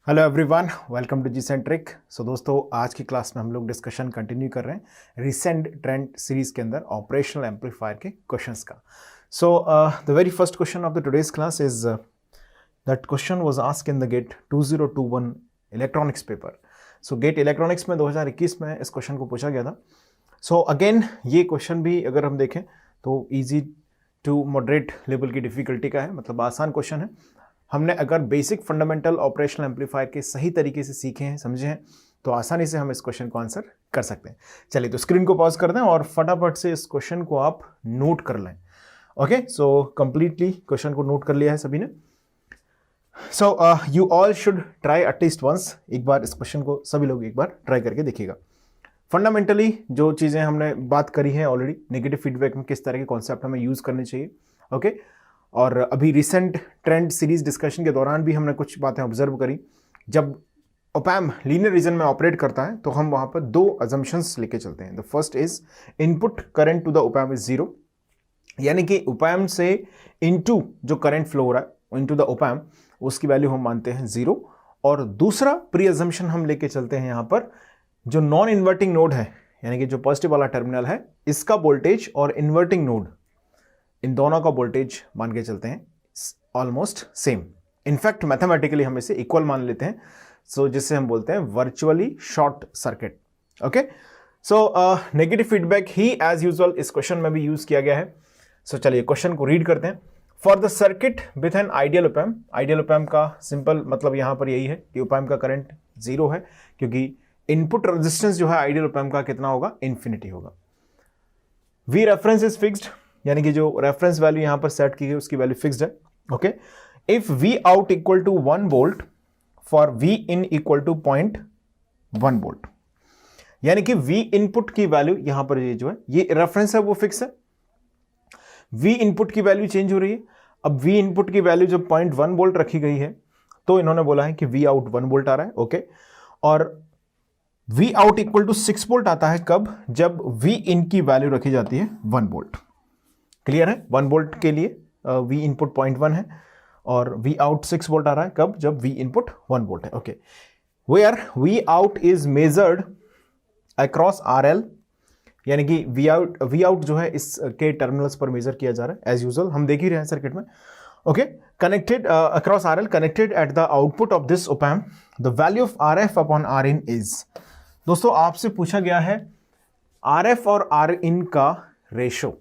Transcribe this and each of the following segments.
Hello everyone, welcome to G Centric. So दोस्तों, आज की क्लास में हम लोग डिस्कशन कंटिन्यू कर रहे हैं रिसेंट ट्रेंड सीरीज के अंदर ऑपरेशनल एम्पलीफायर के क्वेश्चंस का। So the very first question of the today's class is that question was asked in the GATE 2021 electronics paper. So GATE electronics में 2021 में इस क्वेश्चन को पूछा गया था। सो अगेन ये क्वेश्चन भी अगर हम देखें तो ईजी टू मॉडरेट लेवल की डिफिकल्टी का है, मतलब आसान क्वेश्चन है। हमने अगर बेसिक फंडामेंटल ऑपरेशनल एम्पलीफायर के सही तरीके से सीखे हैं, समझे हैं, तो आसानी से हम इस क्वेश्चन को आंसर कर सकते हैं। चलिए तो स्क्रीन को पॉज कर दें और फटाफट से इस क्वेश्चन को आप नोट कर लें। ओके, सो कंप्लीटली क्वेश्चन को नोट कर लिया है सभी ने। So you all should try at least once. एक बार इस क्वेश्चन को सभी लोग एक बार ट्राई करके देखिएगा। फंडामेंटली जो चीज़ें हमने बात करी है ऑलरेडी, नेगेटिव फीडबैक में किस तरह के कॉन्सेप्ट हमें यूज़ करने चाहिए। ओके, और अभी रिसेंट ट्रेंड सीरीज डिस्कशन के दौरान भी हमने कुछ बातें ऑब्जर्व करी। जब ओपैम्प लीनियर रीजन में ऑपरेट करता है तो हम वहाँ पर दो अजम्पशंस लेके चलते हैं। The first is input current to the op amp is zero, यानी कि ओपैम्प से इनटू जो करंट फ्लो हो रहा है इनटू द ओपैम्प, उसकी वैल्यू हम मानते हैं जीरो। और दूसरा प्री अजम्पशन हम लेके चलते हैं यहाँ पर, जो नॉन इन्वर्टिंग नोड है, यानी कि जो पॉजिटिव वाला टर्मिनल है, इसका वोल्टेज और इन्वर्टिंग नोड, इन दोनों का वोल्टेज मान के चलते हैं ऑलमोस्ट सेम। इनफैक्ट मैथमेटिकली हम इसे इक्वल मान लेते हैं, सो जिससे हम बोलते हैं virtually short circuit. Okay, so negative feedback ही एज यूजुअल इस क्वेश्चन में भी यूज किया गया है। सो चलिए क्वेश्चन को रीड करते हैं। For the circuit with an ideal op-amp, ideal op-amp का सिंपल मतलब यहां पर यही है कि ओपैम्प का करंट जीरो है, क्योंकि इनपुट रेजिस्टेंस जो है आइडियल ओपैम्प का कितना होगा, इन्फिनिटी होगा। वी रेफरेंस इज फिक्स्ड, यानी कि जो रेफरेंस वैल्यू यहां पर सेट की गई उसकी वैल्यू फिक्स्ड है। Okay, if V out equal to 1 volt for V in equal to 0.1 volt, यानी कि वी इनपुट की वैल्यू यहां पर ये जो है ये रेफरेंस है वो फिक्स है। वी इनपुट की वैल्यू चेंज हो रही है। अब वी इनपुट की वैल्यू जब 0.1 वोल्ट रखी गई है तो इन्होंने बोला है कि वी आउट 1 वोल्ट आ रहा है। ओके, और V out equal to 6 volt आता है कब, जब वी इन की वैल्यू रखी जाती है 1 वोल्ट। क्लियर है? 1 वोल्ट के लिए वी इनपुट 0.1 है और वी आउट 6 वोल्ट आ रहा है कब, जब वी इनपुट 1 वोल्ट है। Okay, where V out is measured across RL, यानी कि वी आउट जो है इसके टर्मिनल्स पर मेजर किया जा रहा है एज यूजुअल, हम देख ही रहे हैं सर्किट में। Okay, connected across RL, connected at the output of this op-amp, the value of RF upon Rin is. दोस्तों आपसे पूछा गया है RF और Rin का रेशो,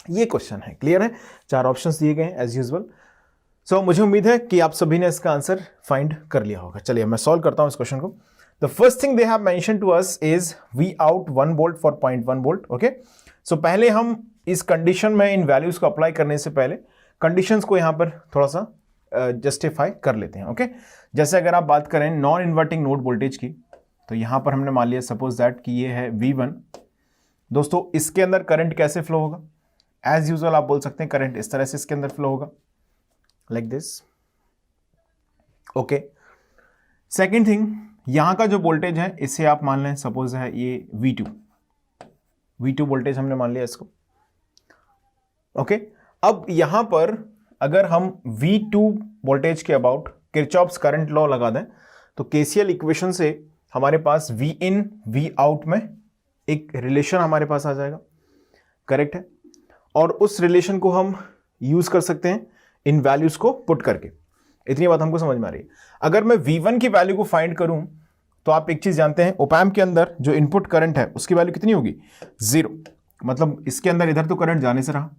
ये क्वेश्चन है। क्लियर है? 4 ऑप्शंस दिए गए हैं एज यूजुअल। सो मुझे उम्मीद है कि आप सभी ने इसका आंसर फाइंड कर लिया होगा। चलिए मैं सॉल्व करता हूं इस क्वेश्चन को। The first thing they have mention to us is V out 1 volt for 0.1 volt. Okay, so पहले हम इस कंडीशन में इन वैल्यूज को अप्लाई करने से पहले कंडीशंस को यहां पर थोड़ा सा जस्टिफाई कर लेते हैं। ओके, जैसे अगर आप बात करें नॉन इन्वर्टिंग नोड वोल्टेज की, तो यहां पर हमने मान लिया सपोज दैट कि ये है V1। दोस्तों इसके अंदर करंट कैसे फ्लो होगा? एज यूजुअल आप बोल सकते हैं करंट इस तरह से इसके अंदर फ्लो होगा, like this. Okay, second thing, यहां का जो वोल्टेज है इसे आप मान लें सपोज है ये V2 वोल्टेज हमने मान लिया इसको। ओके, अब यहां पर अगर हम V2 वोल्टेज के अबाउट किरचॉफ्स करंट लॉ लगा दें तो KCL इक्वेशन से हमारे पास V in V out में एक रिलेशन हमारे पास आ जाएगा। करेक्ट है? और उस रिलेशन को हम यूज कर सकते हैं इन वैल्यूज को पुट करके। इतनी बात हमको समझ में आ रही है। अगर मैं V1 की वैल्यू को फाइंड करूं तो आप एक चीज जानते हैं, ओपैम्प के अंदर जो इनपुट करंट है उसकी वैल्यू कितनी होगी, 0। मतलब इसके अंदर इधर तो करंट जाने से रहा,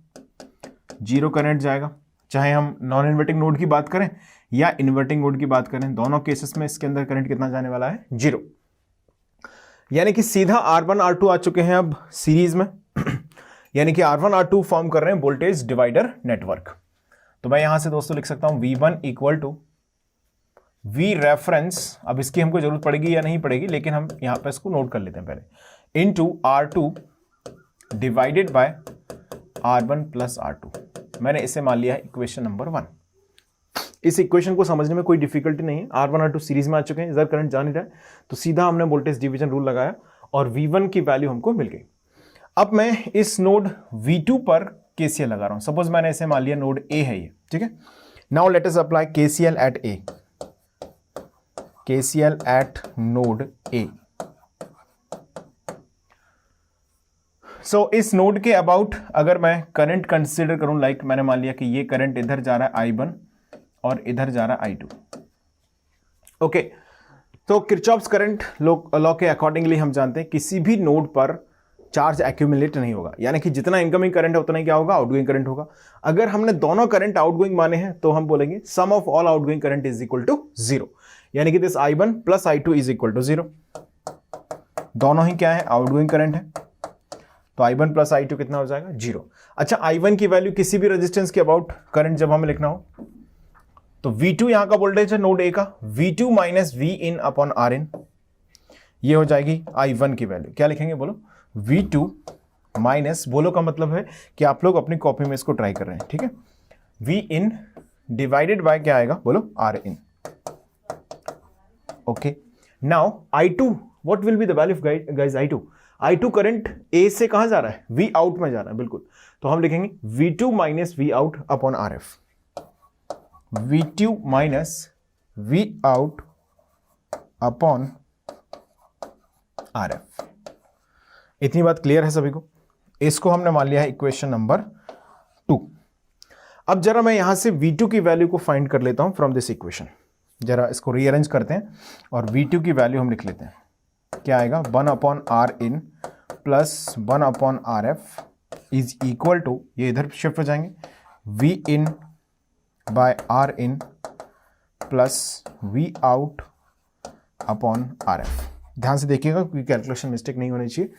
0 करंट जाएगा। चाहे हम नॉन इन्वर्टिंग नोड की बात करें या इन्वर्टिंग नोड की बात करें, दोनों केसेस में इसके अंदर करंट कितना जाने वाला है, 0। यानी कि सीधा R1 R2 आ चुके हैं अब सीरीज में यानी कि R1 R2 फॉर्म कर रहे हैं वोल्टेज डिवाइडर नेटवर्क। तो मैं यहां से दोस्तों लिख सकता हूं V1 equal to V reference, अब इसकी हमको जरूरत पड़ेगी या नहीं पड़ेगी, लेकिन हम यहां पर इसको नोट कर लेते हैं पहले, into R2 divided by R1 plus R2। मैंने इसे मान लिया है इक्वेशन नंबर 1। इस इक्वेशन को समझने में कोई डिफिकल्टी नहीं है। R1 R2 सीरीज में आ चुके हैं, इधर करंट जा नहीं रहा है, तो सीधा हमने वोल्टेज डिवीजन रूल लगाया और V1 की वैल्यू हमको मिल गई। अब मैं इस नोड V2 पर KCL लगा रहा हूं। सपोज मैंने इसे मान लिया नोड A है ये, ठीक है। Now let us apply KCL at A। KCL at node A. So इस नोड के अबाउट अगर मैं करंट कंसीडर करूं, लाइक मैंने मान लिया कि ये करंट इधर जा रहा है I1 और इधर जा रहा है I2। ओके, तो किरचॉफ्स करंट लॉ के अकॉर्डिंगली हम जानते हैं किसी भी नोड पर चार्ज एक्यूमुलेट नहीं होगा, यानी कि जितना इनकमिंग करंट है उतना ही क्या होगा, आउटगोइंग करंट होगा। अगर हमने दोनों करंट आउटगोइंग माने हैं तो हम बोलेंगे sum of all outgoing current is equal to 0, यानी कि this I1 plus I2 is equal to 0। दोनों ही क्या है, आउटगोइंग करंट है, तो I1 प्लस I2 कितना हो जाएगा, 0। अच्छा, I1 की वैल्यू किसी भी रेजिस्टेंस के अबाउट करंट जब हमें लिखना हो तो V2 यहां का वोल्टेज है नोड ए का, V2 minus V in upon R in, ये हो जाएगी I1 की वैल्यू। क्या लिखेंगे बोलो, V2 माइनस, बोलो का मतलब है कि आप लोग अपनी कॉपी में इसको ट्राई कर रहे हैं, ठीक है, V इन डिवाइडेड बाय क्या आएगा बोलो, R in. Okay, now I2, what will be the value of guys I2 current A से कहां जा रहा है, V आउट में जा रहा है, बिल्कुल। तो हम लिखेंगे V2 minus V out upon RF, V2 minus V out upon RF। इतनी बात क्लियर है सभी को? इसको हमने मान लिया है इक्वेशन नंबर 2। अब जरा मैं यहां से V2 की वैल्यू को फाइंड कर लेता हूं फ्रॉम दिस इक्वेशन। जरा इसको रीअरेंज करते हैं और V2 की वैल्यू हम लिख लेते हैं। क्या आएगा, 1 upon R in plus 1 upon R F is equal to, ये इधर शिफ्ट हो जाएंगे, V in by R in plus V out upon R F. ध्यान से देखिएगा क्योंकि कैलकुलेशन मिस्टेक नहीं होनी चाहिए,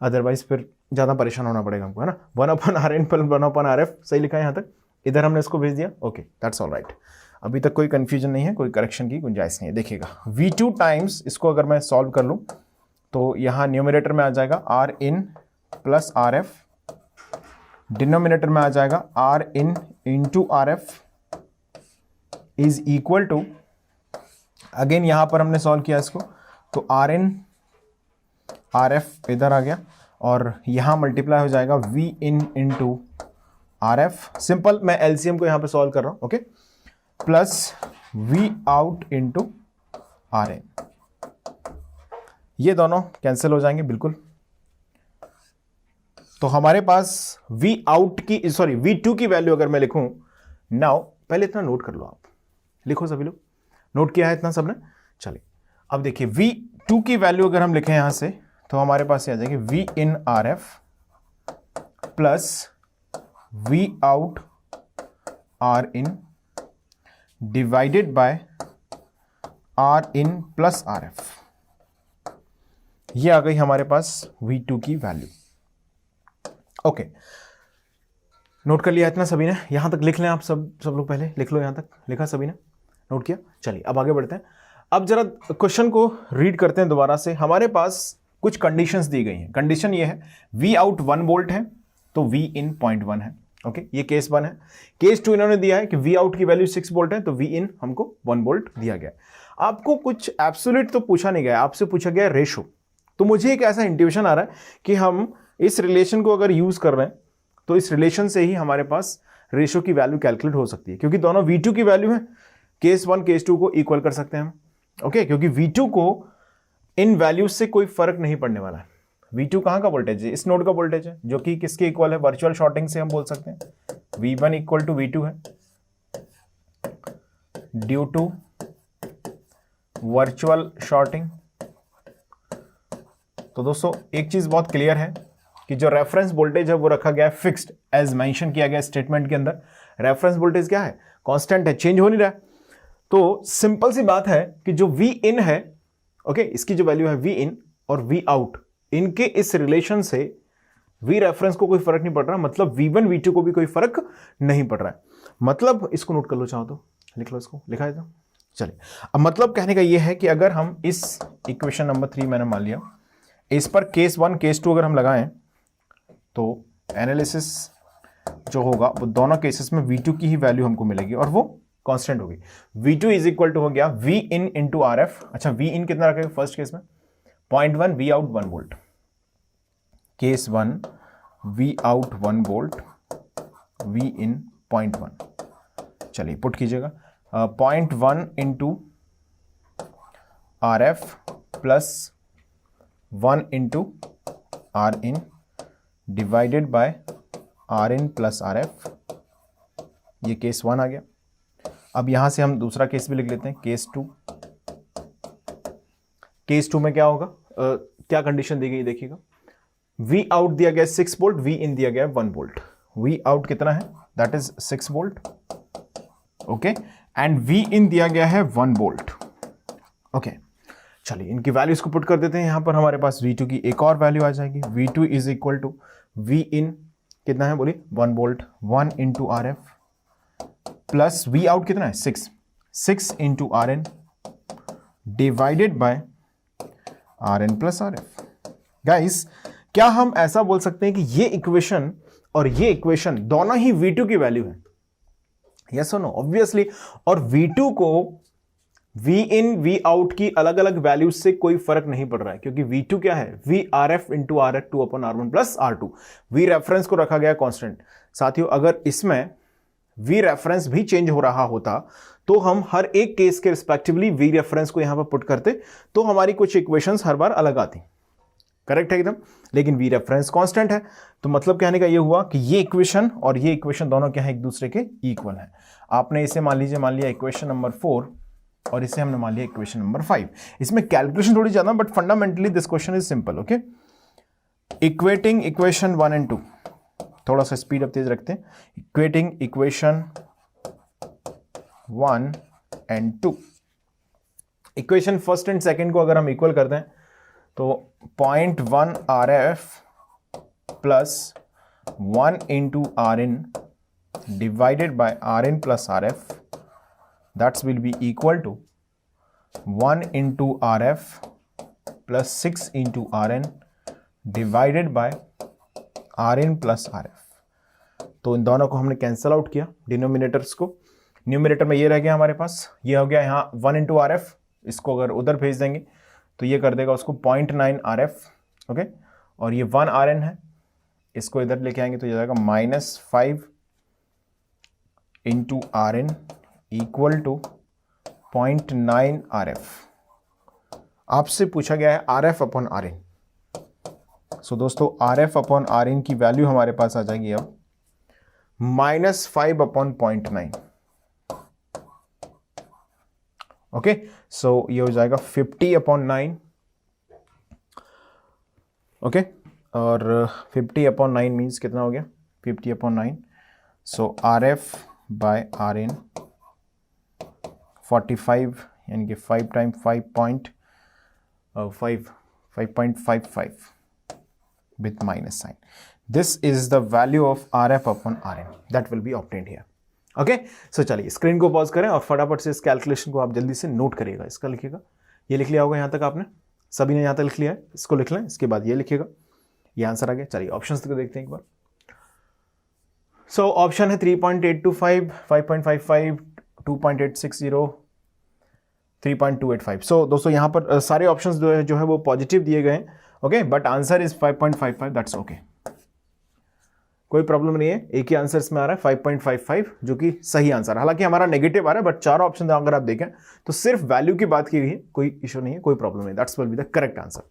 अदरवाइज फिर ज़्यादा परेशान होना पड़ेगा हमको, है ना। 1 upon R in plus 1 upon R F, सही लिखा है यहाँ तक, इधर हमने इसको भेज दिया। ओके, दैट्स ऑल राइट, अभी तक कोई कंफ्यूजन नहीं है, कोई करेक्शन की गुंजाइश नहीं है। देखिएगा V2 टाइम्स, इसको अगर मैं सॉल्व कर लूँ तो यहाँ न्यूमरेटर में आ जाएगा R in plus R F, denominator में आ जाएगा R in into R F is equal to, again यहाँ पर हमने सॉल्व किया इसको, तो आर इन आर एफ इधर आ गया और यहाँ मल्टीप्लाई हो जाएगा V in into R F. Simple, मैं एलसीएम को यहाँ पे सॉल्व कर रहा हूँ, okay, plus V out into R in. ये दोनों कैंसिल हो जाएंगे बिल्कुल। तो हमारे पास V आउट की, सॉरी V2 की वैल्यू अगर मैं लिखूं नाउ, पहले इतना नोट कर लो, आप लिखो सभी लोग, नोट किया है इतना सबने? चलिए अब देखिए V2 की वैल्यू अगर हम लिखें यहां से तो हमारे पास ये आ जाएगी V in R F plus V out R in divided by R in plus R F. ये आ गई हमारे पास V2 की वैल्यू। ओके, नोट कर लिया इतना सभी ने? यहां तक लिख लें आप सब लोग, पहले लिख लो, यहां तक लिखा सभी ने, नोट किया? चलिए अब आगे बढ़ते हैं। अब जरा क्वेश्चन को रीड करते हैं दोबारा से। हमारे पास कुछ कंडीशंस दी गई हैं। कंडीशन ये है, V आउट 1 वोल्ट है तो V इन 0.1 है। ओके, ये केस 1 है। केस 2 इन्होंने दिया है कि V आउट की वैल्यू 6 वोल्ट है तो V इन हमको 1 वोल्ट दिया गया। आपको कुछ एब्सोल्यूट तो पूछा नहीं गया, आपसे पूछा गया रेशो। तो मुझे एक ऐसा इंट्यूशन आ रहा है कि हम इस रिलेशन को अगर यूज कर रहे हैं तो इस रिलेशन से ही हमारे पास रेशो की वैल्यू कैलकुलेट हो सकती है, क्योंकि दोनों V2 की वैल्यू है। केस 1 केस 2 को इक्वल कर सकते हैं हम। ओके, क्योंकि V2 को इन वैल्यूज से कोई फर्क नहीं पड़ने वाला है। V2 कहां का वोल्टेज है, इस नोड का वोल्टेज है, जो कि किसके इक्वल है, वर्चुअल शॉर्टिंग से हम बोल सकते हैं V1 इक्वल टू V2 है ड्यू टू वर्चुअल शॉर्टिंग। तो दोस्तों एक चीज बहुत क्लियर है कि जो रेफरेंस वोल्टेज है वो रखा गया है फिक्स्ड, एज मेंशन किया गया स्टेटमेंट के अंदर। रेफरेंस वोल्टेज क्या है, कांस्टेंट है, चेंज हो नहीं रहा है। तो सिंपल सी बात है कि जो V इन है, ओके, इसकी जो वैल्यू है V इन और V आउट, इनके इस रिलेशन से V रेफरेंस को कोई फर्क नहीं पड़ रहा, मतलब V1 V2 को भी कोई फर्क नहीं पड़ रहा है। मतलब इसको नोट कर लो, चाहो तो लिख लो, इसको लिखा है तो चलिए। अब मतलब कहने का यह है कि अगर हम इस इक्वेशन नंबर 3 मैंने मान लिया, इस पर केस 1 केस 2 अगर हम लगाएं तो एनालिसिस जो होगा वो दोनों केसेस में V2 की ही वैल्यू हमको मिलेगी और वो कांस्टेंट होगी। V2 इज इक्वल टू हो गया V in into R F. अच्छा, V इन कितना रखेगा फर्स्ट केस में 0.1, V out 1 volt. Case 1 V out 1 volt, V in 0.1। चलिए पुट कीजिएगा, 0.1 into R F plus 1 into R in divided by R in plus R F. ये case 1 आ गया। अब यहां से हम दूसरा केस भी लिख लेते हैं, केस 2। केस 2 में क्या होगा, क्या कंडीशन दी गई देखिएगा। वी आउट दिया गया 6 वोल्ट, वी इन दिया गया 1 वोल्ट। वी आउट कितना है, that is 6 volt, okay, and V in दिया गया है 1 वोल्ट, ओके। चलिए इनकी वैल्यूज को पुट कर देते हैं। यहां पर हमारे पास V2 की एक और वैल्यू आ जाएगी। V2 is equal to V in कितना है बोलिए 1 volt, 1 into R F plus V out कितना है 6 into R N divided by R N plus R F. Guys क्या हम ऐसा बोल सकते हैं कि ये इक्वेशन और ये इक्वेशन दोनों ही V2 की वैल्यू है? यस और नो, ऑब्वियसली। और V2 को वी इन वी आउट की अलग अलग वैल्यूज से कोई फर्क नहीं पड़ रहा है, क्योंकि V2 क्या है, V R F into R F 2 upon R1 plus R2। V reference को रखा गया कांस्टेंट। साथियों अगर इसमें वी रेफरेंस भी चेंज हो रहा होता तो हम हर एक केस के रिस्पेक्टिवली वी रेफरेंस को यहां पर पुट करते तो हमारी कुछ इक्वेशंस हर बार अलग आती। करेक्ट है एकदम। लेकिन वी रेफरेंस कांस्टेंट है, तो मतलब कहने का ये हुआ कि ये इक्वेशन और ये इक्वेशन दोनों क्या है, एक दूसरे के इक्वल है। आपने इसे मान लिया इक्वेशन नंबर 4 और इसे हमने मान लिया इक्वेशन नंबर 5। इसमें कैलकुलेशन थोड़ी ज्यादा, but fundamentally this question is simple, okay. Equating equation 1 and 2, थोड़ा सा स्पीड अप तेज रखते हैं। Equating equation 1 and 2, equation first and second को अगर हम इक्वल करते हैं तो 0.1 R F plus 1 into R in divided by R in plus R F, that will be equal to 1 into RF plus 6 into RN divided by RN plus RF। तो इन दोनों को हमने कैंसल आउट किया denominators को। Numerator में ये रह गया हमारे पास, ये हो गया यहाँ 1 into RF। इसको अगर उधर भेज देंगे तो ये कर देगा उसको 0.9 RF, ओके। और ये 1 RN है, इसको इधर लेके आएंगे तो ये जाएगा -5 into RN equal to 0.9 RF। आपसे पूछा गया है RF अपॉन RN। सो दोस्तों RF अपॉन RN की वैल्यू हमारे पास आ जाएगी अब -5 अपॉन 0.9, ओके। सो ये हो जाएगा 50 अपॉन 9, ओके। और 50 अपॉन 9 मीन्स कितना हो गया, 50 अपॉन 9। सो RF बाय RN 45 यानी कि 5 time 5.55 with minus sign. This is the value of RF upon RN that will be obtained here. Okay, so चलिए स्क्रीन को पॉज करें और फटाफट से इस कैलकुलेशन को आप जल्दी से नोट करिएगा। इसका लिखिएगा, ये लिख लिया होगा यहाँ तक आपने, सभी ने यहाँ तक लिख लिया है, इसको लिख लें। इसके बाद ये लिखिएगा, ये आंसर आ गया। चलिए ऑप्शंस को देखते हैं एक बार। सो ऑप्शन है 3.825, 5.55, 2.860, 3.285। सो दोस्तों यहाँ पर सारे ऑप्शंस जो है वो पॉजिटिव दिए गए हैं, okay, but answer is 5.55, that's okay, कोई प्रॉब्लम नहीं है। एक ही आंसर इसमें आ रहा है 5.55 जो कि सही आंसर है। हालांकि हमारा नेगेटिव आ रहा है, बट चारों ऑप्शन अगर आप देखें तो सिर्फ वैल्यू की बात की गई है, कोई इशू नहीं है, कोई प्रॉब्लम नहीं, that's will be the correct answer,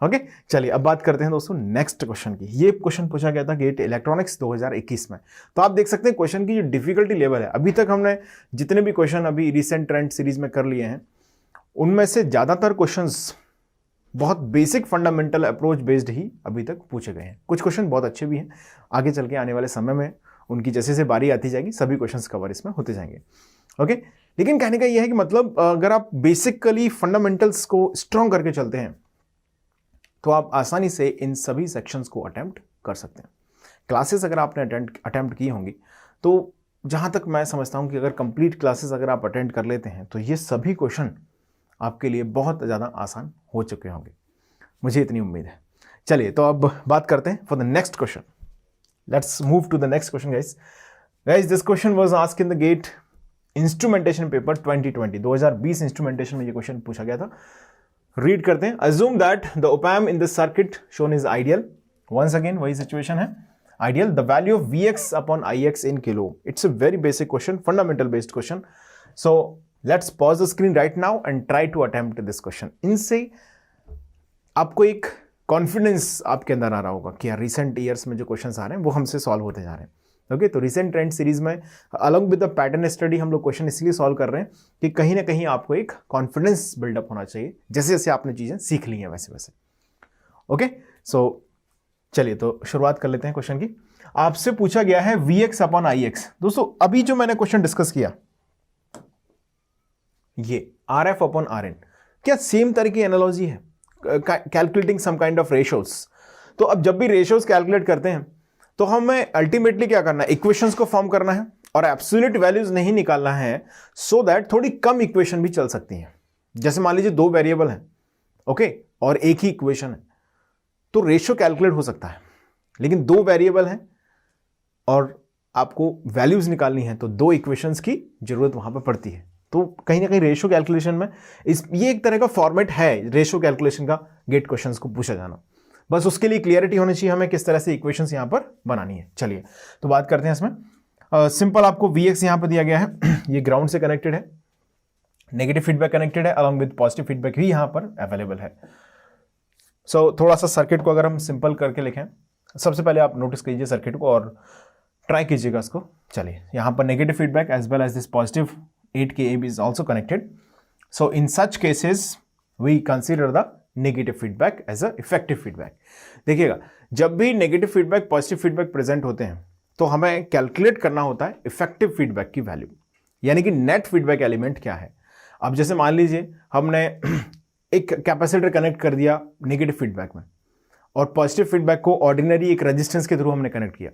okay. चलिए अब बात करते हैं दोस्तों नेक्स्ट क्वेश्चन की। ये क्वेश्चन पूछा गया था गेट इलेक्ट्रॉनिक्स 2021 में। तो आप देख सकते हैं क्वेश्चन की जो डिफिकल्टी लेवल है, अभी तक हमने जितने भी क्वेश्चन अभी रिसेंट ट्रेंड सीरीज में कर लिए हैं उनमें से ज्यादातर क्वेश्चंस बहुत बेसिक फंडामेंटल अप्रोच बेस्ड ही अभी तक पूछे गए हैं। कुछ क्वेश्चन बहुत अच्छे भी हैं, आगे चल के आने वाले समय में उनकी जैसे जैसे बारी आती जाएगी सभी क्वेश्चंस कवर इसमें होते जाएंगे, ओके। लेकिन कहने का यह है कि मतलब अगर आप बेसिकली फंडामेंटल्स को स्ट्रॉन्ग करके चलते हैं तो आप आसानी से इन सभी सेक्शंस को अटेम्प्ट कर सकते हैं। क्लासेस अगर आपने अटेम्प्ट की होंगी तो जहां तक मैं समझता हूं कि अगर कंप्लीट क्लासेस अगर आप अटेंड कर लेते हैं तो ये सभी क्वेश्चन आपके लिए बहुत ज़्यादा आसान हो चुके होंगे, मुझे इतनी उम्मीद है। चलिए तो अब बात करते हैं for the next question. Let's move to the next question guys. This question was asked in the GATE instrumentation paper 2020 instrumentation में ये क्वेश्चन पूछा गया था। रीड करते हैं। Assume that the op amp in the circuit shown is ideal. Once again वही situation है, ideal. The value of Vx upon Ix in kilo. It's a very basic question, fundamental based question. So let's pause the screen right now and try to attempt this question. इनसे आपको एक confidence आपके अंदर आ रहा होगा कि यार recent years में जो क्वेश्चंस आ रहे हैं वो हमसे सॉल्व होते जा रहे हैं। ओके, तो रिसेंट ट्रेंड सीरीज में along with the pattern study हम लोग क्वेश्चन इसलिए सॉल्व कर रहे हैं कि कहीं ना कहीं आपको एक कॉन्फिडेंस बिल्डअप होना चाहिए, जैसे जैसे आपने चीज़ें सीख ली हैं वैसे वैसे। ओके, सो चलिए तो शुरुआत कर लेते हैं क्वेश्चन की। आपसे पूछा गया है Vx अपॉन IX। दोस्तों अभी जो मैंने क्वेश्चन डिस्कस किया ये RF अपॉन RN, क्या सेम तरह की एनालॉजी है? Calculating some kind of ratios. तो अब जब भी रेशियोज कैलकुलेट करते हैं तो हमें अल्टीमेटली क्या करना है, इक्वेशंस को फॉर्म करना है और एब्सोल्यूट वैल्यूज नहीं निकालना है, सो दैट थोड़ी कम इक्वेशन भी चल सकती हैं। जैसे मान लीजिए 2 वेरिएबल हैं, ओके, और एक ही इक्वेशन है, तो रेशियो कैलकुलेट हो सकता है। लेकिन 2 वेरिएबल हैं और आपको वैल्यूज निकालनी है तो 2 इक्वेशंस की जरूरत वहां पर पड़ती है। तो कहीं ना कहीं रेशियो कैलकुलेशन में ये एक तरह का फॉर्मेट है रेशियो कैलकुलेशन का, गेट क्वेश्चंस को पूछा जाना। बस उसके लिए क्लियरिटी होनी चाहिए हमें किस तरह से इक्वेशंस यहां पर बनानी है। चलिए तो बात करते हैं इसमें। सिंपल आपको Vx यहां पर दिया गया है, ये ग्राउंड से कनेक्टेड है, नेगेटिव फीडबैक कनेक्टेड है, अलॉन्ग विद पॉजिटिव फीडबैक भी यहां पर अवेलेबल है। सो थोड़ा सा सर्किट को अगर हम सिंपल करके लिखें, सबसे पहले आप नोटिस कीजिए सर्किट को और ट्राई कीजिएगा इसको। चलिए यहां पर negative feedback as well as this positive 8K AB is also connected. So in such cases we consider the negative feedback as a effective feedback. देखिएगा जब भी negative feedback positive feedback present होते हैं तो हमें कैलकुलेट करना होता है इफेक्टिव फीडबैक की वैल्यू, यानी कि नेट फीडबैक एलिमेंट क्या है। अब जैसे मान लीजिए हमने एक कैपेसिटर कनेक्ट कर दिया नेगेटिव फीडबैक में और पॉजिटिव फीडबैक को ऑर्डिनरी एक रेजिस्टेंस के थ्रू हमने कनेक्ट किया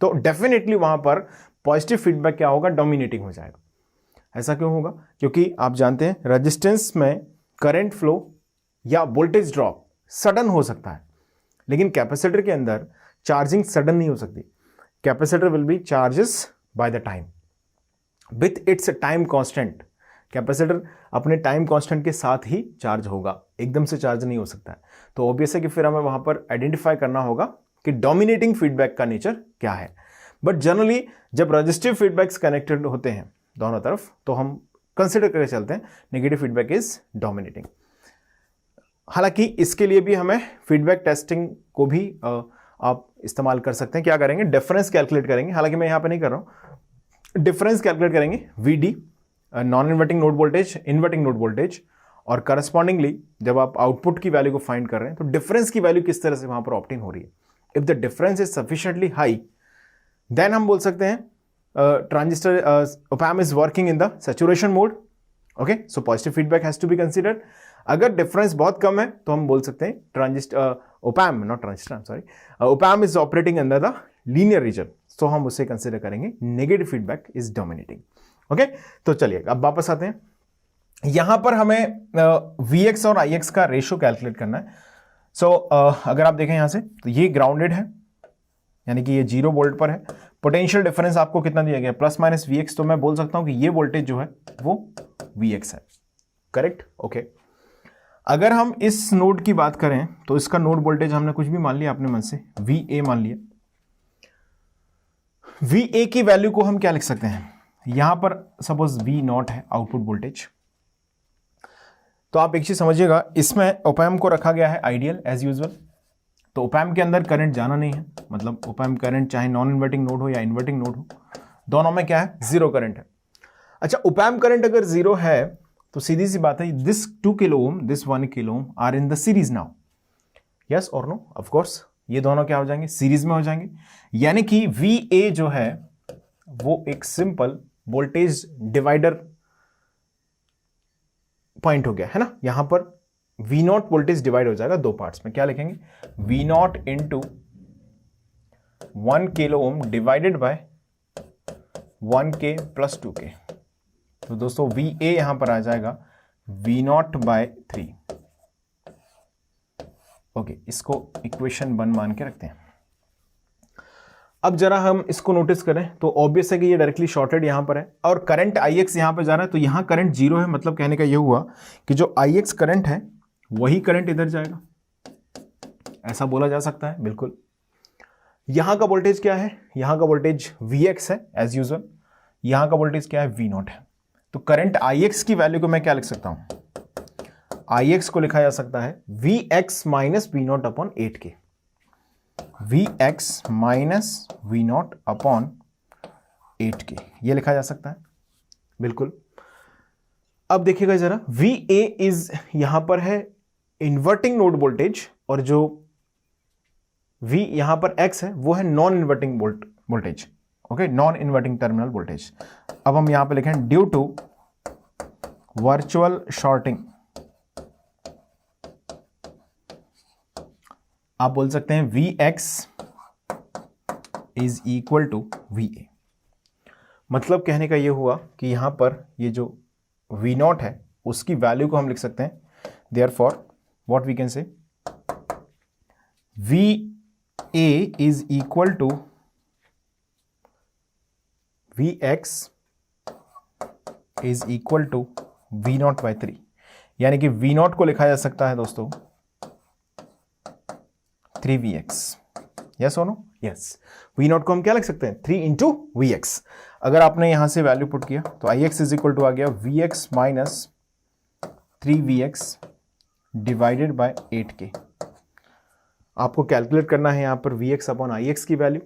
तो डेफिनेटली वहां पर पॉजिटिव फीडबैक क्या होगा, डोमिनेटिंग हो जाएगा। ऐसा क्यों होगा? क्योंकि आप जानते हैं रेजिस्टेंस में करंट फ्लो या वोल्टेज ड्रॉप सडन हो सकता है, लेकिन कैपेसिटर के अंदर चार्जिंग सडन नहीं हो सकती। Capacitor will be charges by the time with its time constant. Capacitor अपने टाइम कांस्टेंट के साथ ही चार्ज होगा, एकदम से चार्ज नहीं हो सकता है। तो ऑब्वियस है कि फिर हमें वहां पर आइडेंटिफाई करना होगा कि डोमिनेटिंग फीडबैक का नेचर क्या है। बट जनरली जब रजिस्टिव फीडबैक्स कनेक्टेड होते हैं दोनों तरफ तो हम कंसिडर करके चलते हैं नेगेटिव फीडबैक इज डोमिनेटिंग। हालांकि इसके लिए भी हमें फीडबैक टेस्टिंग को भी आप इस्तेमाल कर सकते हैं। क्या करेंगे, डिफरेंस कैलकुलेट करेंगे। हालांकि मैं यहां पे नहीं कर रहा हूं, डिफरेंस कैलकुलेट करेंगे VD non inverting node voltage, inverting node voltage, और करस्पॉन्डिंगली जब आप आउटपुट की वैल्यू को फाइंड कर रहे हैं तो डिफरेंस की वैल्यू किस तरह से वहां पर ऑप्टेन हो रही है। If the difference is sufficiently high then हम बोल सकते हैं transistor op-amp is working in the saturation mode. Okay, so positive feedback has to be considered. अगर डिफरेंस बहुत कम है तो हम बोल सकते हैं op-amp is operating under the linear region, so हम उसे कंसिडर करेंगे negative feedback is dominating. Okay, तो चलिए अब वापस आते हैं। यहां पर हमें Vx और Ix का रेशियो कैलकुलेट करना है। सो अगर आप देखें यहां से तो ये ग्राउंडेड है, यानी कि ये 0 वोल्ट पर है। पोटेंशियल डिफरेंस आपको कितना दिया गया, प्लस माइनस Vx, तो मैं बोल सकता हूं कि ये वोल्टेज जो है वो Vx है। Correct, okay. अगर हम इस नोड की बात करें तो इसका नोड वोल्टेज हमने कुछ भी मान लिया अपने मन से, VA मान लिया। VA की वैल्यू को हम क्या लिख सकते हैं, यहां पर सपोज V0 है आउटपुट वोल्टेज। तो आप एक चीज समझिएगा, इसमें op-amp को रखा गया है आइडियल एज यूजुअल। तो op-amp के अंदर करंट जाना नहीं है, मतलब op-amp करंट चाहे नॉन इन्वर्टिंग नोड हो या इन्वर्टिंग नोड हो, दोनों में क्या है, 0 करंट है। अच्छा, op-amp करंट अगर 0 है तो सीधी सी बात है, this 2 kilo ohm, this 1 kilo ohm are in the series now, yes और नो, ऑफ कोर्स ये दोनों क्या हो जाएंगे, सीरीज में हो जाएंगे। यानी कि VA जो है वो एक सिंपल वोल्टेज डिवाइडर पॉइंट हो गया है ना। यहां पर V0 वोल्टेज डिवाइड हो जाएगा 2 पार्ट्स में। क्या लिखेंगे, V0 into 1 kilo Om divided by 1K plus 2K। तो दोस्तों VA यहां पर आ जाएगा V0 बाय 3। ओके, इसको इक्वेशन 1 मान के रखते हैं। अब जरा हम इसको नोटिस करें तो ऑब्वियस है कि ये डायरेक्टली शॉर्टेड यहां पर है और करंट Ix यहां पर जा रहा है, तो यहां करंट 0 है। मतलब कहने का ये हुआ कि जो Ix करंट है वही करंट इधर जाएगा, ऐसा बोला जा सकता है। बिल्कुल। यहां का वोल्टेज क्या है, यहां का वोल्टेज Vx है एज यूजुअल, यहां का वोल्टेज क्या है, V0 है। तो करंट Ix की वैल्यू को मैं क्या लिख सकता हूं, Ix को लिखा जा सकता है Vx minus V not upon 8K, Vx minus V not upon 8K, ये लिखा जा सकता है बिल्कुल। अब देखिएगा जरा, VA इज यहां पर है इन्वर्टिंग नोड वोल्टेज, और जो V यहां पर X है वो है non inverting voltage, okay, non inverting terminal voltage. अब हम यहां पे लिखें ड्यू टू वर्चुअल शॉर्टिंग, आप बोल सकते हैं Vx is equal to VA। मतलब कहने का यह हुआ कि यहां पर ये जो V नॉट है उसकी वैल्यू को हम लिख सकते हैं, therefore what we can say VA is equal to Vx is equal to V not by 3, यानी कि V नॉट को लिखा जा सकता है दोस्तों 3Vx, यस और नो, यस। V नॉट को हम क्या लिख सकते हैं 3 इंटू Vx। अगर आपने यहां से वैल्यू पुट किया तो Ix इज इक्वल टू आ गया Vx minus 3Vx divided by 8K। आपको कैलकुलेट करना है यहां पर Vx अपॉन Ix की वैल्यू।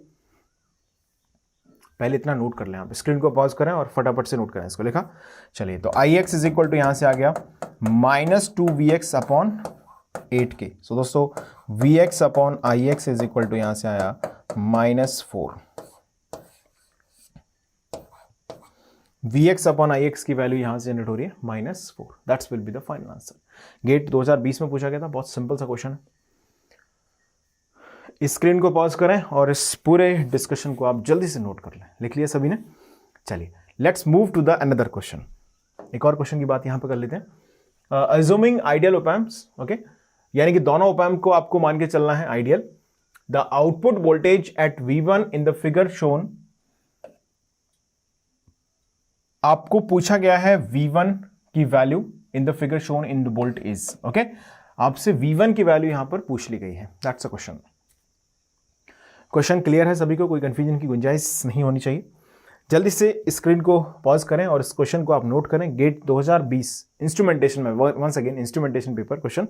पहले इतना नोट कर लें, आप स्क्रीन को पॉज करें और फटाफट से नोट करें इसको। लिखा, चलिए, तो Ix इज इक्वल टू यहां से आ गया minus 2Vx upon 8K। So दोस्तों Vx upon Ix is equal to यहां से आया -4। Vx अपॉन Ix की वैल्यू यहां से जनरेट हो रही है -4। That's will be the final answer. GATE 2020 में पूछा गया था, बहुत सिंपल सा क्वेश्चन है। स्क्रीन को पॉज करें और इस पूरे डिस्कशन को आप जल्दी से नोट कर लें। लिख लिया सभी ने? चलिए, let's move to the another question. एक और क्वेश्चन की बात यहां पर कर लेते हैं। अज्यूमिंग आइडियल ओपैम्प्स, ओके, यानी कि दोनों ओपैम्प को आपको मान के चलना है ideal. The output voltage at V1 in the figure shown, आपको पूछा गया है V1 की value in the figure shown in the volt is, okay, आपसे V1 की वैल्यू यहां पर पूछ ली गई है। That's a question. Question clear है सभी को? कोई कंफ्यूजन की गुंजाइश नहीं होनी चाहिए। जल्दी से स्क्रीन को पॉज करें और इस क्वेश्चन को आप नोट करें। गेट 2020 इंस्ट्रूमेंटेशन में, once again instrumentation paper question,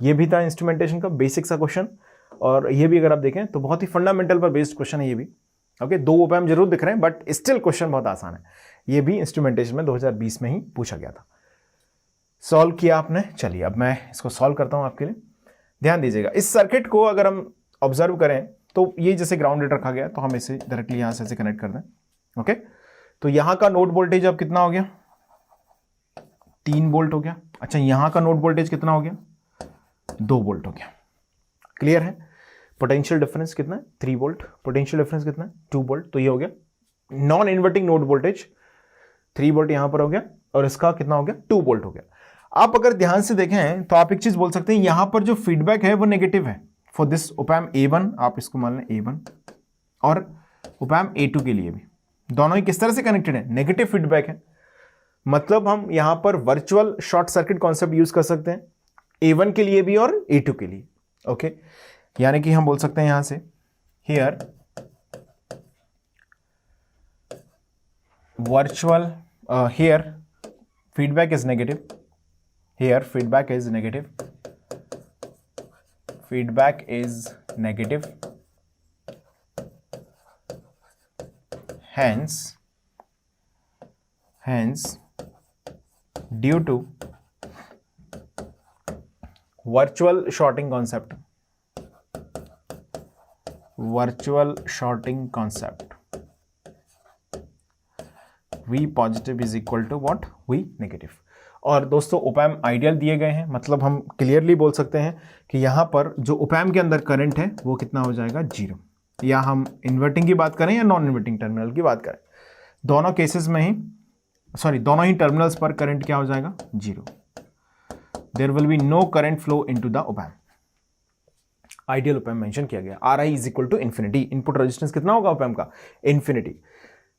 ये भी था इंस्ट्रूमेंटेशन का बेसिक सा क्वेश्चन, और ये भी अगर आप देखें तो बहुत ही फंडामेंटल पर बेस्ड क्वेश्चन है ये भी, ओके। 2 ओपैम्प जरूर दिख रहे हैं बट स्टिल क्वेश्चन बहुत आसान है। ये भी इंस्ट्रूमेंटेशन में 2020 में ही पूछा गया था। सॉल्व किया आपने? चलिए, अब मैं इसको सॉल्व करता हूं आपके लिए। ध्यान दीजिएगा, इस सर्किट को अगर हम ऑब्जर्व करें तो ये जैसे ग्राउंडेड रखा गया, तो हम इसे डायरेक्टली यहां से कनेक्ट कर दें, ओके। तो यहां का नोड वोल्टेज अब कितना हो गया? 3 वोल्ट हो गया। अच्छा, यहां का नोड वोल्टेज कितना हो गया? 2 वोल्ट हो गया। क्लियर है? पोटेंशियल डिफरेंस कितना है? 3 वोल्ट। पोटेंशियल डिफरेंस कितना है? 2 वोल्ट। तो ये हो गया non inverting node voltage 3 volt यहां पर हो गया, और इसका कितना हो गया? 2 वोल्ट हो गया। आप अगर ध्यान से देखें तो आप एक चीज बोल सकते हैं, यहां पर जो फीडबैक है वो नेगेटिव है फॉर दिस ओपैम्प A1, आप इसको मान लें A1, और ओपैम्प A2 के लिए भी। दोनों ही किस तरह से कनेक्टेड है? नेगेटिव फीडबैक है। मतलब हम यहां पर virtual short circuit concept use कर सकते हैं A1 के लिए भी और A2 के लिए, ओके। यानी कि हम बोल सकते हैं यहां से here virtual here feedback is negative, here feedback is negative, feedback is negative, hence due to virtual shorting concept, V positive is equal to what? V negative. और दोस्तों ओपैम्प आइडियल दिए गए हैं, मतलब हम क्लियरली बोल सकते हैं कि यहां पर जो ओपैम्प के अंदर करंट है वो कितना हो जाएगा? 0। या हम इन्वर्टिंग की बात करें या नॉन इन्वर्टिंग टर्मिनल की बात करें, दोनों केसेस में ही, सॉरी, दोनों ही टर्मिनल्स पर करंट क्या हो जाएगा? 0। There will be no current flow into the opamp. Ideal opamp mention किया गया। Ri is equal to infinity. Input resistance कितना होगा ओपैम्प का? Infinity.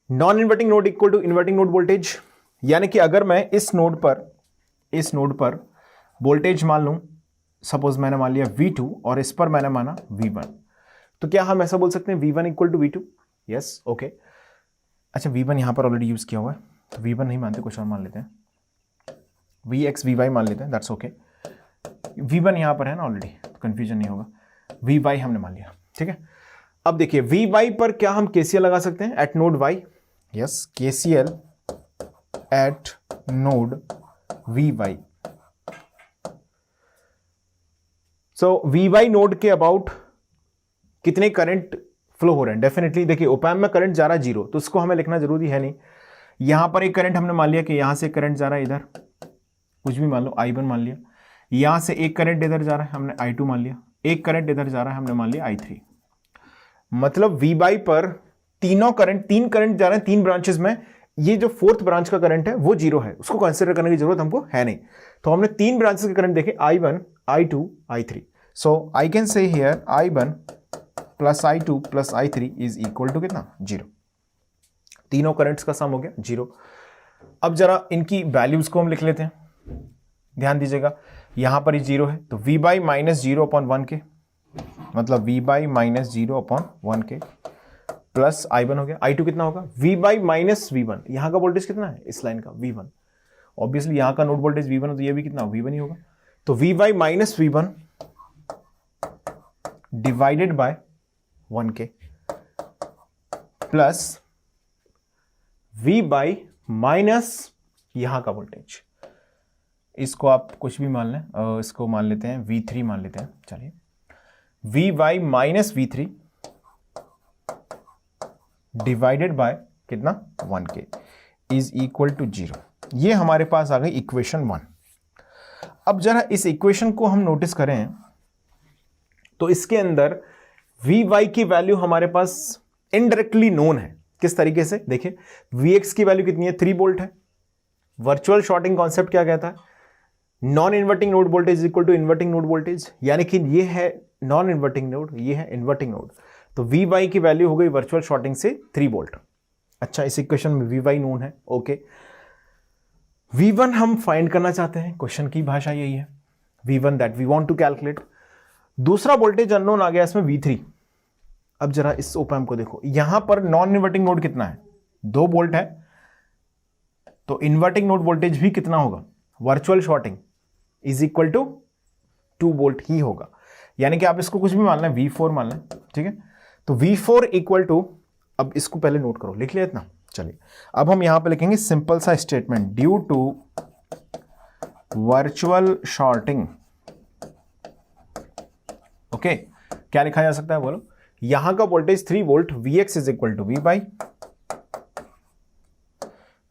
Non inverting node equal to inverting node voltage, यानी कि अगर मैं इस नोड पर वोल्टेज मान लूं, सपोज मैंने मान लिया V2 और इस पर मैंने माना V1, तो क्या हम ऐसा बोल सकते हैं V1 equal to V2? Yes, okay. अच्छा, V1 यहां पर ऑलरेडी यूज किया हुआ है, तो V1 नहीं मानते, कुछ और मान लेते हैं, Vx Vy मान लेते हैं, दैट्स ओके। V1 यहाँ पर है ना ऑलरेडी, तो कन्फ्यूजन नहीं होगा। Vy हमने मान लिया, ठीक है। अब देखिए Vy पर क्या हम KCL लगा सकते हैं eight node y? Yes, KCL at node Vy। So Vy node के अबाउट कितने करंट फ्लो हो रहे हैं? डेफिनेटली देखिए ओपैम्प में करंट जा रहा है 0, तो उसको हमें लिखना जरूरी है नहीं। यहां पर एक करंट हमने मान लिया कि यहां से करंट जा रहा है इधर, कुछ भी मान लो I1 मान लिया। यहां से एक करंट इधर जा रहा है, हमने I2 मान लिया। एक करंट इधर जा रहा है, हमने मान लिया I3। मतलब Vy पर तीन करंट जा रहे हैं 3 ब्रांचेस में। ये जो 4th ब्रांच का करंट है वो 0 है, उसको कंसिडर करने की जरूरत हमको है नहीं। तो हमने 3 ब्रांचेस के करंट देखे, I1, I2, I3। So I can say here I1 plus I2 plus I3 is equal to कितना? 0। तीनों करंट्स का सम हो गया 0। अब जरा इनकी वैल्यूज को हम लिख लेते हैं, ध्यान दीजिएगा। यहां पर ही 0 है, तो Vy माइनस 0 अपॉन 1k, मतलब Vy minus 0 upon 1k plus I1 हो गया। I2 कितना होगा? Vy minus V1। यहां का वोल्टेज कितना है इस लाइन का? V1। ऑब्वियसली यहां का नोड वोल्टेज V1 है, तो ये भी कितना? V1 ही होगा। तो Vy minus V1 divided by 1k plus Vy minus यहां का वोल्टेज, इसको आप कुछ भी मान लें, इसको मान लेते हैं V3 मान लेते हैं। चलिए Vy minus V3 divided by कितना? 1k is equal to 0। ये हमारे पास आ गई इक्वेशन 1। अब जरा इस इक्वेशन को हम नोटिस करें तो इसके अंदर Vy की वैल्यू हमारे पास इनडायरेक्टली नोन है। किस तरीके से? देखिए Vx की वैल्यू कितनी है? 3 वोल्ट है। वर्चुअल शॉर्टिंग कॉन्सेप्ट क्या कहता है? Non inverting node voltage equal to inverting node voltage, यानी कि ये है नॉन इन्वर्टिंग नोड, ये है इन्वर्टिंग नोड। तो Vy की वैल्यू हो गई वर्चुअल शॉर्टिंग से 3 वोल्ट। अच्छा, इस इक्वेशन में Vy नोन है, ओके। V1 हम फाइंड करना चाहते हैं, क्वेश्चन की भाषा यही है, V1 that we want to calculate. दूसरा वोल्टेज अननोन आ गया इसमें V3। अब जरा इस ओपैम्प को देखो, यहां पर नॉन इन्वर्टिंग नोड कितना है? 2 वोल्ट है, तो इन्वर्टिंग नोड वोल्टेज भी कितना होगा? Virtual shorting is equal to 2 volt ही होगा, यानी कि आप इसको कुछ भी मान लें, V4 मान लें, ठीक है। तो V4 इक्वल टू, अब इसको पहले नोट करो, लिख लिया इतना। चलिए अब हम यहां पे लिखेंगे सिंपल सा statement, due to virtual shorting. Okay, क्या लिखा जा सकता है बोलो? यहां का voltage 3 volt, Vx is equal to Vy,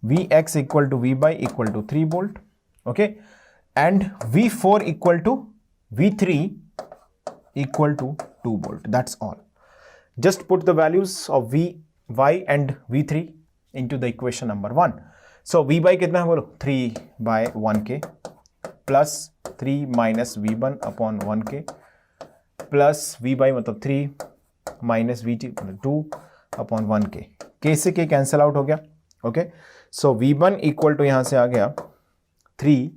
Vx equal to Vy equal to 3 volt, okay, and V4 equal to V3 equal to 2 volt. That's all. Just put the values of Vy and V3 into the equation number 1. So Vy कितना है बोलो? 3 by 1k plus 3 minus V1 upon 1k plus Vy मतलब 3 minus V2 मतलब 2 upon 1k। k से k cancel out हो गया, okay. So V1 equal to यहां से आ गया 3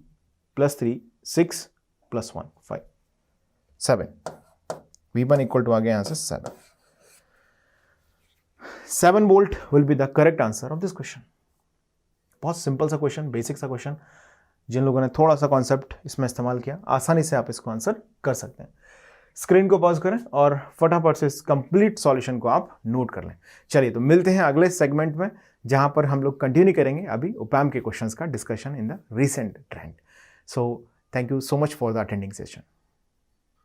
plus 3 6 plus 1 5 7। V1 equal to आ गया यहां से 7 volt will be the correct answer of this question. बहुत सिंपल सा क्वेश्चन, बेसिक सा क्वेश्चन। जिन लोगों ने थोड़ा सा कॉन्सेप्ट इसमें इस्तेमाल किया, आसानी से आप इसको आंसर कर सकते हैं। स्क्रीन को पॉज करें और फटाफट से इस कंप्लीट सॉल्यूशन को आप नोट कर लें। चलिए तो मिलते हैं अगले सेगमेंट में, जहां पर हम लोग कंटिन्यू करेंगे अभी ओपैम्प के क्वेश्चंस का discussion in the recent trend. So thank you so much for the attending session.